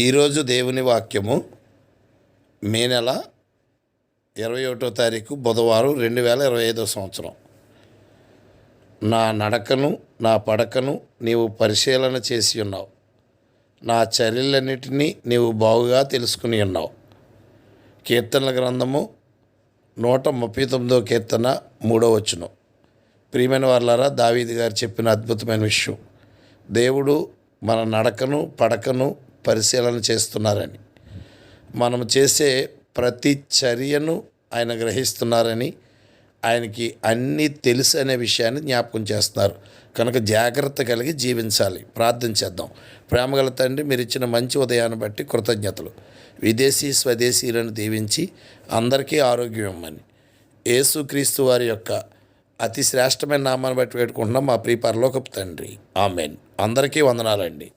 ఈరోజు దేవుని వాక్యము మే నెల 21వ తారీఖు బుధవారం 2025 సంవత్సరం. నా నడకను నా పడకను నీవు పరిశీలన చేసి ఉన్నావు, నా చర్యలన్నిటినీ నీవు బాగుగా తెలుసుకుని ఉన్నావు. కీర్తనల గ్రంథము 139వ కీర్తన 3వ వచనం. ప్రియమైన వారలారా, దావీదు గారు చెప్పిన అద్భుతమైన విషయం. దేవుడు మన నడకను పడకను పరిశీలన చేస్తున్నారని, మనం చేసే ప్రతి చర్యను ఆయన గ్రహిస్తున్నారని, ఆయనకి అన్నీ తెలుసు అనే విషయాన్ని జ్ఞాపకం చేస్తున్నారు. కనుక జాగ్రత్త కలిగి జీవించాలి. ప్రార్థన చేద్దాం. ప్రేమగల తండ్రి, మీరు ఇచ్చిన మంచి ఉదయాన్ని బట్టి కృతజ్ఞతలు. విదేశీ స్వదేశీలను దీవించి అందరికీ ఆరోగ్యం ఇమ్మని యేసుక్రీస్తు వారి యొక్క అతి శ్రేష్టమైన నామాన్ని బట్టి పెట్టుకుంటున్నాం మా ప్రియ పరలోకపు తండ్రి. ఆమెన్. అందరికీ వందనాలండి.